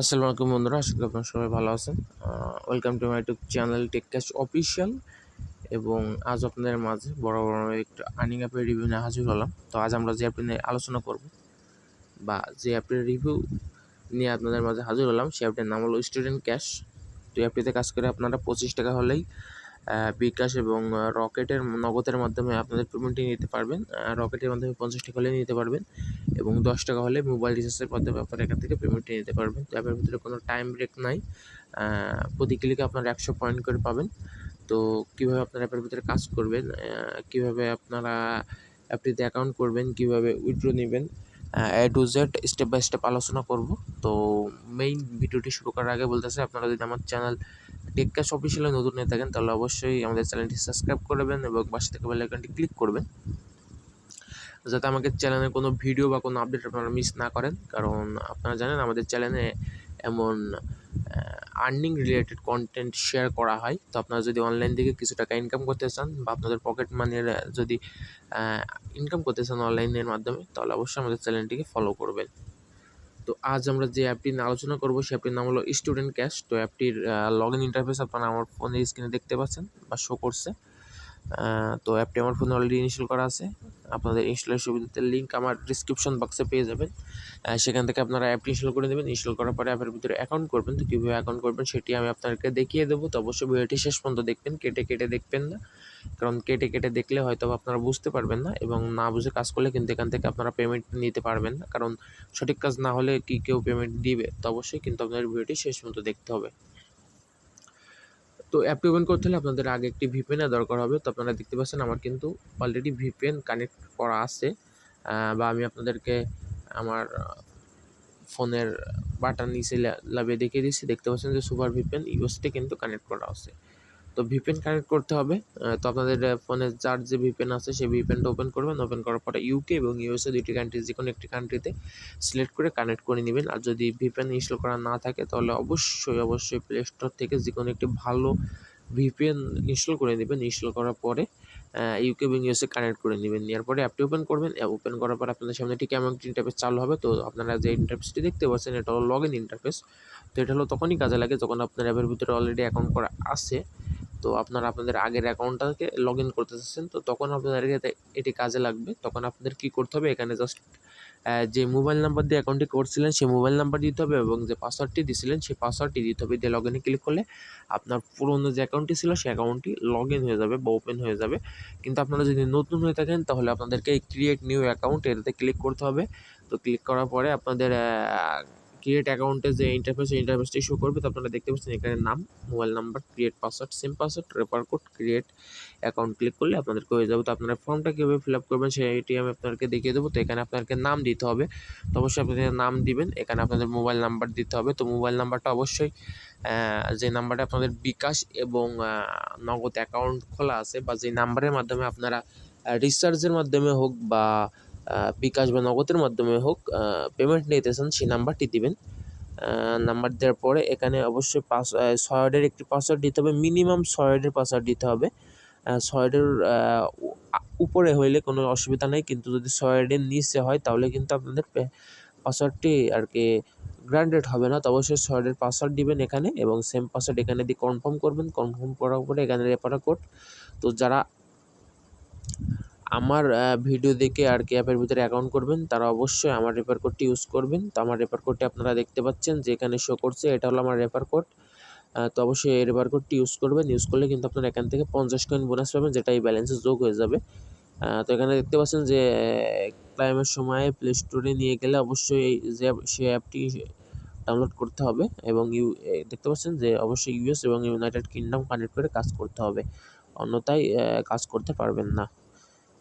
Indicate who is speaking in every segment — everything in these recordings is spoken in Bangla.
Speaker 1: আসসালামু আলাইকুম বন্ধুরা, আশা করি আপনারা সবাই ভালো আছেন। Welcome to my YouTube channel Techkash official. এবং আজ আপনাদের মাঝে বড় একটা আর্নিং অ্যাপের রিভিউ নিয়ে হাজির হলাম। তো আজ আমরা যে অ্যাপটি নিয়ে আলোচনা করব বা যে অ্যাপের রিভিউ নিয়ে আপনাদের মাঝে হাজির হলাম, সেই অ্যাপটির নাম হলো স্টুডেন্ট ক্যাশ। তো অ্যাপটিতে কাজ করে আপনারা 25 টাকা হলেই বিকাশ এবং নগদের মাধ্যমে আপনাদের পেমেন্টটি নিতে পারবেন। রকেটের মাধ্যমে 50 টাকা হলে নিতে পারবেন এবং 10 টাকা হলে মোবাইল রিচার্জের মাধ্যমে আপনারা এখান থেকে পেমেন্টটি নিতে পারবেন। তো অ্যাপের ভিতরে কোনো টাইম ব্রেক নাই, প্রতি ক্লিকে আপনারা 100 পয়েন্ট করে পাবেন। তো কীভাবে আপনারা অ্যাপের ভিতরে কাজ করবেন, কীভাবে আপনারা অ্যাপটিতে অ্যাকাউন্ট করবেন, কীভাবে উইথড্র নেবেন, A to Z step by step আলোচনা করব। তো মেইন ভিডিওটি শুরু করার আগে বলতেছে, আপনারা যদি আমার চ্যানেল টেককাশ অফিসিয়ালে নতুন হয়ে থাকেন তাহলে অবশ্যই আমাদের চ্যানেলটি সাবস্ক্রাইব করবেন এবং পাশে থেকে বেল আইকনটি ক্লিক করবেন, যাতে আমাদের চ্যানেলে কোনো ভিডিও বা কোনো আপডেট আপনারা মিস না করেন। কারণ আপনারা জানেন আমাদের চ্যানেলে এমন আর্নিং রিলেটেড কন্টেন্ট শেয়ার করা হয়। তো আপনারা যদি অনলাইন থেকে কিছু টাকা ইনকাম করতে চান বা আপনাদের পকেট মানির যদি ইনকাম করতে চান অনলাইনের মাধ্যমে, তাহলে অবশ্যই আমাদের চ্যানেলটিকে ফলো করবেন। তো আজ আমরা যে অ্যাপটি নিয়ে আলোচনা করব সেই অ্যাপটির নাম হলো স্টুডেন্ট ক্যাশ। তো অ্যাপটির লগ ইন ইন্টারফেস আপনারা আমার ফোনের স্ক্রিনে দেখতে পাচ্ছেন বা শো করছে। তো অ্যাপটি আমার ফোনে অলরেডি ইনস্টল করা আছে। আপনাদের ইনস্টলের সুবিধাতে লিঙ্ক আমার ডিসক্রিপশন বক্সে পেয়ে যাবেন। সেখান থেকে আপনারা অ্যাপটি ইনস্টল করে নেবেন। ইনস্টল করার পরে অ্যাপের ভিতরে অ্যাকাউন্ট করবেন। তো কীভাবে অ্যাকাউন্ট করবেন সেটি আমি আপনাদেরকে দেখিয়ে দেবো। তো অবশ্যই ভিডিওটি শেষ পর্যন্ত দেখবেন, কেটে কেটে দেখবেন না। কারণ কেটে কেটে দেখলে হয়তো আপনারা বুঝতে পারবেন না এবং না বুঝে কাজ করলে কিন্তু এখান থেকে আপনারা পেমেন্ট নিতে পারবেন না। কারণ সঠিক কাজ না হলে কি কেউ পেমেন্ট দিবে? তো অবশ্যই কিন্তু আপনাদের ভিডিওটি শেষ পর্যন্ত দেখতে হবে। তো অ্যাপটি ওপেন করতে হলে আপনাদের আগে একটি ভিপিএনের দরকার হবে। তো আপনারা দেখতে পাচ্ছেন আমার কিন্তু অলরেডি ভিপিএন কানেক্ট করা আছে, বা আমি আপনাদেরকে আমার ফোনের বাটন নিচে লাভিয়ে দেখিয়ে দিচ্ছি। দেখতে পাচ্ছেন যে সুপার ভিপিএন ইউএসটি কিন্তু কানেক্ট করা আছে। তো ভিপিএন কানেক্ট করতে হবে। তো আপনাদের ফোনে যার যে ভিপিএন আছে সেই ভিপিএনটা ওপেন করবেন। ওপেন করার পরে ইউকে এবং ইউএসএ দুইটি কান্ট্রি যে কোনো একটি কান্ট্রিতে সিলেক্ট করে কানেক্ট করে নেবেন। আর যদি ভিপিএন ইনস্টল করা না থাকে তাহলে অবশ্যই প্লে স্টোর থেকে যে কোনো একটি ভালো ভিপিএন ইনস্টল করে নেবেন। ইনস্টল করার পরে ইউকে এবং ইউএসএ কানেক্ট করে নেবেন। নেওয়ার পরে অ্যাপটি ওপেন করবেন। ওপেন করার পর আপনাদের সামনে ঠিক এমন একটি ইন্টারফেস চালু হবে। তো আপনারা যে ইন্টারফেসটি দেখতে পাচ্ছেন এটা হলো লগ ইন ইন্টারফেস। তো এটা হলো তখনই কাজে লাগে যখন আপনার অ্যাপের ভিতরে অলরেডি অ্যাকাউন্ট করা আছে। তো আপনারা আপনাদের আগের অ্যাকাউন্টটাকে লগ ইন করতে চাচ্ছেন, তো তখন আপনাদেরকে এটি কাজে লাগবে। তখন আপনাদের কী করতে হবে, এখানে জাস্ট যে মোবাইল নাম্বার দিয়ে অ্যাকাউন্টটি করছিলেন সেই মোবাইল নাম্বার দিতে হবে এবং যে পাসওয়ার্ডটি দিয়েছিলেন সেই পাসওয়ার্ডটি দিতে হবে। দিয়ে লগ ইনে ক্লিক করলে আপনার পুরনো যে অ্যাকাউন্টটি ছিল সেই অ্যাকাউন্টটি লগ ইন হয়ে যাবে বা ওপেন হয়ে যাবে। কিন্তু আপনারা যদি নতুন হয়ে থাকেন তাহলে আপনাদেরকে এই ক্রিয়েট নিউ অ্যাকাউন্ট এটাতে ক্লিক করতে হবে। তো ক্লিক করার পরে আপনাদের ক্রিয়েট অ্যাকাউন্টে যে ইন্টারফেসটি শো করবে। তো আপনারা দেখতে পাচ্ছেন এখানে নাম, mobile number, create password, same password, refer code, create account click করলে আপনাদেরকে হয়ে যাবে। তো আপনারা ফর্মটা কীভাবে ফিল আপ করবেন সেটি আমি আপনাদেরকে দেখিয়ে দেবো। তো এখানে আপনাদেরকে নাম দিতে হবে। তো অবশ্যই আপনাদের নাম দিবেন। এখানে আপনাদের মোবাইল নাম্বার দিতে হবে। তো মোবাইল নাম্বারটা অবশ্যই যে নাম্বারটা আপনাদের বিকাশ এবং নগদ অ্যাকাউন্ট খোলা আছে বা যে নাম্বারের মাধ্যমে আপনারা রিচার্জের মাধ্যমে হোক বা বিকাশ বা নগদের মাধ্যমে হোক পেমেন্ট নিতেছেন সেই নাম্বারটি দিবেন। নাম্বার দেওয়ার পরে এখানে অবশ্যই 6 ওয়ার্ডের একটি পাসওয়ার্ড দিতে হবে। মিনিমাম 6 ওয়ার্ডের পাসওয়ার্ড দিতে হবে। 6 ওয়ার্ডের উপরে হইলে কোনো অসুবিধা নেই, কিন্তু যদি 6 ওয়ার্ডের নিচে হয় তাহলে কিন্তু আপনাদের পাসওয়ার্ডটি আর কি গ্রান্টেড হবে না। তো অবশ্যই 6 ওয়ার্ডের পাসওয়ার্ড দিবেন এখানে এবং সেম পাসওয়ার্ড এখানে দিয়ে কনফার্ম করবেন। কনফার্ম করার পরে এখানে রেফার কোড। তো যারা আমার ভিডিও দেখে আর কি অ্যাপের ভিতরে অ্যাকাউন্ট করবেন তারা অবশ্যই আমার রেফার কোডটি ইউজ করবেন। তো আমার রেফার কোডটি আপনারা দেখতে পাচ্ছেন যে এখানে শো করছে, এটা হলো আমার রেফার কোড। তো অবশ্যই এই রেফার কোডটি ইউজ করবেন। ইউজ করলে কিন্তু আপনারা এখান থেকে 50 কয়েন বোনাস পাবেন, যেটা এই ব্যালেন্সে যোগ হয়ে যাবে। তো এখানে দেখতে পাচ্ছেন যে ক্লাইমের সময় প্লে স্টোরে নিয়ে গেলে অবশ্যই সেই অ্যাপটি ডাউনলোড করতে হবে এবং দেখতে পাচ্ছেন যে অবশ্যই ইউএস এবং ইউনাইটেড কিংডম কানেক্ট করে কাজ করতে হবে, অন্যথায় কাজ করতে পারবেন না।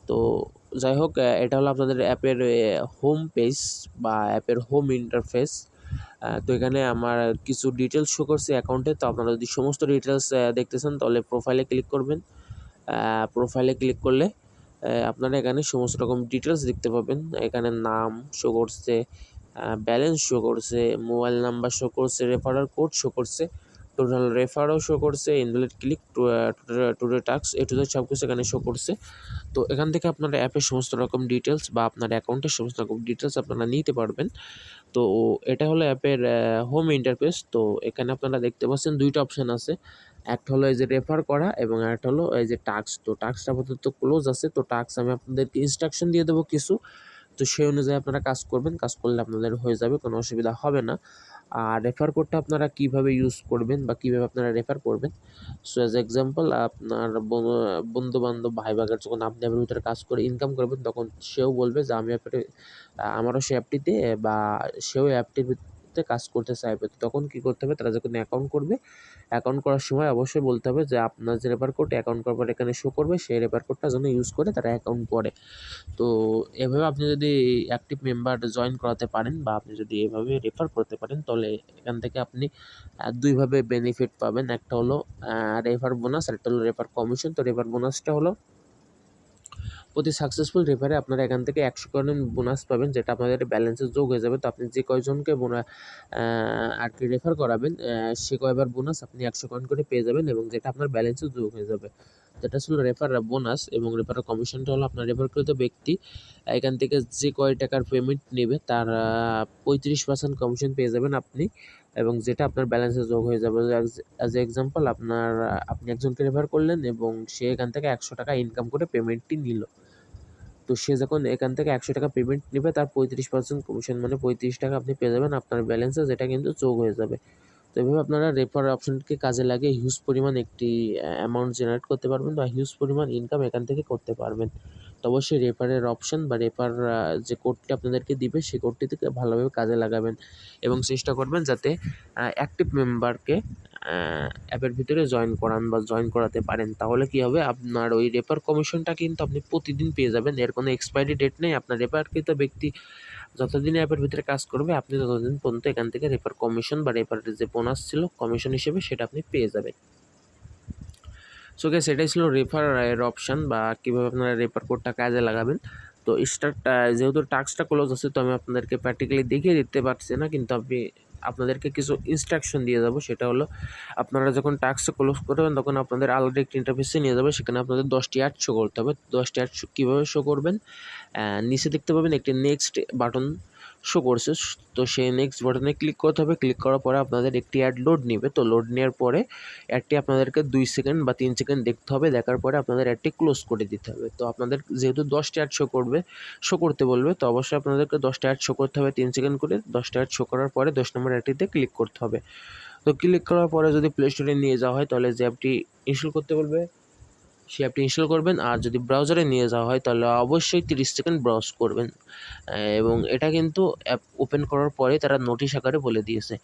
Speaker 1: তো যাই হোক, এটা হলো আপনাদের অ্যাপের হোম পেজ বা অ্যাপের হোম ইন্টারফেস। তো এখানে আমার কিছু ডিটেলস শো করছে অ্যাকাউন্টে। তো আপনারা যদি সমস্ত ডিটেলস দেখতে চান তাহলে প্রোফাইলে ক্লিক করবেন। প্রোফাইলে ক্লিক করলে আপনারা এখানে সমস্ত রকম ডিটেলস দেখতে পাবেন। এখানে নাম শো করছে, ব্যালেন্স শো করছে, মোবাইল নাম্বার শো করছে, রেফারাল কোড শো করছে। টোটাল রেফারও শো করছে, invalid click, today task, to Z সব কিছু এখানে শো করছে। তো এখান থেকে আপনার অ্যাপের সমস্ত রকম ডিটেলস বা আপনার অ্যাকাউন্টের সমস্ত রকম ডিটেলস আপনারা নিতে পারবেন। তো এটা হলো অ্যাপের হোম ইন্টারফেস। তো এখানে আপনারা দেখতে পাচ্ছেন দুইটা অপশান আছে, একটা হলো এই যে রেফার করা এবং একটা হলো এই যে টাস্ক। তো টাস্কটা আপাতত ক্লোজ আছে। তো টাস্ক আমি আপনাদেরকে ইনস্ট্রাকশন দিয়ে দেবো কিছু, তো সেই অনুযায়ী আপনারা কাজ করবেন, কাজ করলে আপনাদের হয়ে যাবে, কোনো অসুবিধা হবে না। আর রেফার কোডটা আপনারা কীভাবে ইউজ করবেন বা কীভাবে আপনারা রেফার করবেন, সো অ্যাজ এক্সাম্পল আপনার বন্ধু বান্ধব ভাই ভাগের যখন আপনি অ্যাপের ভিতরে কাজ করে ইনকাম করবেন, তখন সেও বলবে যে আমি অ্যাপে আমারও সে অ্যাপটিতে বা সেও অ্যাপটির ভিতরে কাজ করতে চাইবে। তখন কী করতে হবে, তারা যখন অ্যাকাউন্ট করবে, অ্যাকাউন্ট করার সময় অবশ্যই বলতে হবে যে আপনার যে রেফার কোড অ্যাকাউন্ট করার পর এখানে শো করবে, সেই রেফার কোডটা যেন ইউজ করে তারা অ্যাকাউন্ট করে। তো এভাবে আপনি যদি অ্যাক্টিভ মেম্বার জয়েন করাতে পারেন বা আপনি যদি এভাবে রেফার করতে পারেন, তাহলে এখান থেকে আপনি দুইভাবে বেনিফিট পাবেন। একটা হলো রেফার বোনাস, আর একটা হলো রেফার কমিশন। তো রেফার বোনাসটা হলো প্রতি সাকসেসফুল রেফারে আপনারা এখান থেকে 100 কয়েন বোনাস পাবেন, যেটা আপনাদের ব্যালেন্সে যোগ হয়ে যাবে। তো আপনি যে কয়জনকে আর কি রেফার করাবেন, সে কয়বার বোনাস আপনি 100 কয়েন করে পেয়ে যাবেন এবং যেটা আপনার ব্যালেন্সে যোগ হয়ে যাবে। যেটা ছিল রেফার বোনাস, এবং রেফার কমিশনটা হলো আপনার রেফারকৃত ব্যক্তি এখান থেকে যে কয় টাকার পেমেন্ট নেবে তার 35% কমিশন পেয়ে যাবেন আপনি, এবং যেটা আপনার ব্যালেন্সে যোগ হয়ে যাবে। অ্যাজ এক্সাম্পল আপনি একজনকে রেফার করলেন এবং সে এখান থেকে 100 টাকা ইনকাম করে পেমেন্টটি নিল। তো সে যখন এখান থেকে 100 টাকা পেমেন্ট নেবে, তার 35% কমিশন মানে 35 টাকা আপনি পেয়ে যাবেন আপনার ব্যালেন্সে, যেটা কিন্তু যোগ হয়ে যাবে। তো এভাবে আপনারা রেফার অপশনকে কাজে লাগিয়ে হিউজ পরিমাণ একটি অ্যামাউন্ট জেনারেট করতে পারবেন বা হিউজ পরিমাণ ইনকাম এখান থেকে করতে পারবেন। তো অবশ্যই রেফারের অপশন বা রেফার যে কোডটি আপনাদেরকে দিবে, সেই কোডটি থেকে ভালোভাবে কাজে লাগাবেন এবং চেষ্টা করবেন যাতে অ্যাক্টিভ মেম্বারকে অ্যাপের ভিতরে জয়েন করান বা জয়েন করাতে পারেন। তাহলে কী হবে, আপনার ওই রেফার কমিশনটা কিন্তু আপনি প্রতিদিন পেয়ে যাবেন। এর কোনো এক্সপায়ারি ডেট নেই। আপনার রেফারকৃত ব্যক্তি যতদিন অ্যাপের ভিতরে কাজ করবে, আপনি ততদিন পর্যন্ত এখান থেকে রেফার কমিশন বা রেফারের যে বোনাস ছিল কমিশন হিসেবে, সেটা আপনি পেয়ে যাবেন। সো গাইস, এটাই ছিল রেফার এর অপশান বা কীভাবে আপনারা রেফার কোডটা কাজে লাগাবেন। তো যেহেতু টাস্কটা ক্লোজ আছে, তো আমি আপনাদেরকে প্র্যাকটিক্যালি দেখিয়ে দিতে পারছি না, কিন্তু আপনাদেরকে কিছু ইনস্ট্রাকশন দিয়ে যাবো। সেটা হলো, আপনারা যখন টাস্কটা ক্লোজ করবেন তখন আপনাদের আলাদা একটি ইন্টারফেসে নিয়ে যাবে, সেখানে আপনাদের 10টি অ্যাড শো করতে হবে। 10টি অ্যাড কীভাবে শো করবেন, নিচে দেখতে পাবেন একটি নেক্সট বাটন শো করছে। তো সেই নেক্সট বাটনে ক্লিক করতে হবে। ক্লিক করার পরে আপনাদের একটি অ্যাড লোড নেবে। তো লোড নেওয়ার পরে অ্যাডটি আপনাদেরকে 2 সেকেন্ড বা 3 সেকেন্ড দেখতে হবে। দেখার পরে আপনাদের অ্যাডটি ক্লোজ করে দিতে হবে। তো আপনাদের যেহেতু 10টি অ্যাড শো করতে বলবে, তো অবশ্যই আপনাদেরকে 10টা অ্যাড শো করতে হবে 3 সেকেন্ড করে। 10টা অ্যাড শো করার পরে 10 নম্বর অ্যাডটিতে ক্লিক করতে হবে। তো ক্লিক করার পরে যদি প্লে স্টোরে নিয়ে যাওয়া হয়, তাহলে যে অ্যাপটি ইনস্টল করতে বলবে সেই অ্যাপটি ইনস্টল করবেন। আর যদি ব্রাউজারে নিয়ে যাওয়া হয়, তাহলে অবশ্যই 30 সেকেন্ড ব্রাউজ করবেন। এবং এটা কিন্তু অ্যাপ ওপেন করার পরে তারা নোটিশ আকারে বলে দিয়েছে।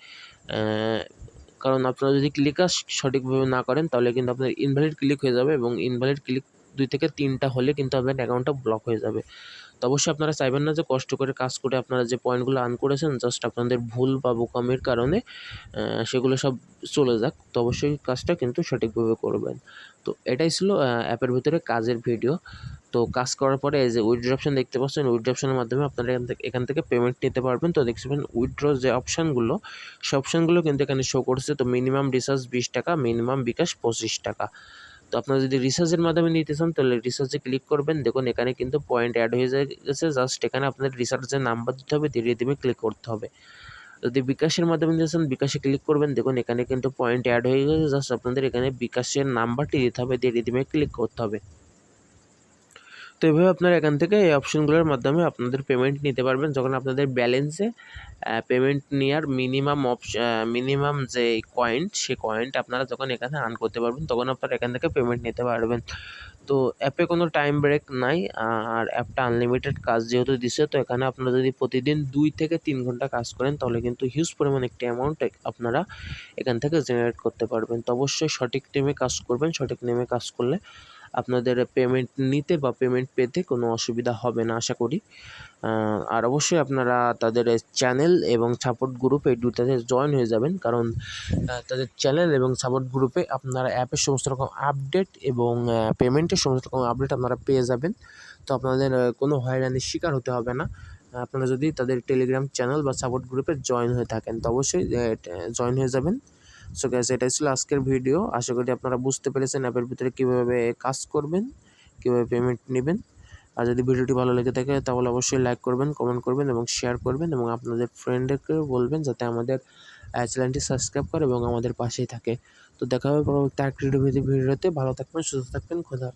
Speaker 1: কারণ আপনারা যদি ক্লিকাস সঠিকভাবে না করেন, তাহলে কিন্তু আপনার ইনভ্যালিড ক্লিক হয়ে যাবে, এবং ইনভ্যালিড ক্লিক 2 থেকে 3টা হলে কিন্তু আপনার অ্যাকাউন্টটা ব্লক হয়ে যাবে। তো অবশ্যই আপনারা চাইবেন না যে কষ্ট করে কাজ করে আপনারা যে পয়েন্টগুলো আর্ন করেছেন, জাস্ট আপনাদের ভুল বা বোকামির কারণে সেগুলো সব চলে যাক। তো অবশ্যই কাজটা কিন্তু সঠিকভাবে করবেন। তো এটাই ছিল অ্যাপের ভিতরে কাজের ভিডিও। তো কাজ করার পরে এই যে উইথড্র অপশন দেখতে পাচ্ছেন, উইথড্র অপশনের মাধ্যমে আপনারা এখান থেকে পেমেন্ট নিতে পারবেন। তো দেখছেন উইথড্র যে অপশানগুলো, সে অপশানগুলো কিন্তু এখানে শো করছে। তো মিনিমাম রিচার্জ 20 টাকা, মিনিমাম বিকাশ 25 টাকা। তো আপনারা যদি রিচার্জের মাধ্যমে নিতে চান, তাহলে রিচার্জে ক্লিক করবেন। দেখুন এখানে কিন্তু পয়েন্ট অ্যাড হয়ে গেছে। জাস্ট এখানে আপনাদের রিচার্জের নাম্বার দিতে হবে, দিয়ে ক্লিক করতে হবে। যদি বিকাশের মাধ্যমে নিতে চান, বিকাশে ক্লিক করবেন। দেখুন এখানে কিন্তু পয়েন্ট অ্যাড হয়ে গেছে। জাস্ট আপনাদের এখানে বিকাশের নাম্বারটি দিতে হবে, দিয়ে ক্লিক করতে হবে। তো এভাবে আপনারা এখান থেকে এই অপশনগুলোর মাধ্যমে আপনাদের পেমেন্ট নিতে পারবেন। যখন আপনাদের ব্যালেন্সে পেমেন্ট নেওয়ার মিনিমাম যে সে কয়েন্ট আপনারা যখন এখানে আর্ন করতে পারবেন, তখন আপনারা এখান থেকে পেমেন্ট নিতে পারবেন। তো অ্যাপে কোনো টাইম ব্রেক নাই, আর অ্যাপটা আনলিমিটেড কাজ যেহেতু দিছে, তো এখানে আপনারা যদি প্রতিদিন 2 থেকে 3 ঘন্টা কাজ করেন, তাহলে কিন্তু হিউজ পরিমাণ একটি অ্যামাউন্ট আপনারা এখান থেকে জেনারেট করতে পারবেন। তো অবশ্যই সঠিক টাইমে কাজ করবেন। সঠিক টাইমে কাজ করলে আপনাদের পেমেন্ট নিতে বা পেমেন্ট পেতে কোনো অসুবিধা হবে না আশা করি। আর অবশ্যই আপনারা তাদের চ্যানেল এবং সাপোর্ট গ্রুপ এই দুটাতে জয়েন হয়ে যাবেন, কারণ তাদের চ্যানেল এবং সাপোর্ট গ্রুপে আপনারা অ্যাপের সমস্ত রকম আপডেট এবং পেমেন্টের সমস্ত রকম আপডেট আপনারা পেয়ে যাবেন। তো আপনাদের কোনো হয়রানির শিকার হতে হবে না, আপনারা যদি তাদের টেলিগ্রাম চ্যানেল বা সাপোর্ট গ্রুপে জয়েন হয়ে থাকেন। তো অবশ্যই জয়েন হয়ে যাবেন। সো গাইস, এটাই ছিল আজকের ভিডিও। আশা করি আপনারা বুঝতে পেরেছেন অ্যাপের ভিতরে কীভাবে কাজ করবেন, কীভাবে পেমেন্ট নেবেন। আর যদি ভিডিওটি ভালো লেগে থাকে তাহলে অবশ্যই লাইক করবেন, কমেন্ট করবেন এবং শেয়ার করবেন এবং আপনাদের ফ্রেন্ডদেরকেও বলবেন যাতে আমাদের চ্যানেলটি সাবস্ক্রাইব করে এবং আমাদের পাশেই থাকে। তো দেখা হবে পরবর্তী আরেকটি ভিডিওতে। ভালো থাকবেন, সুস্থ থাকবেন, খোদা।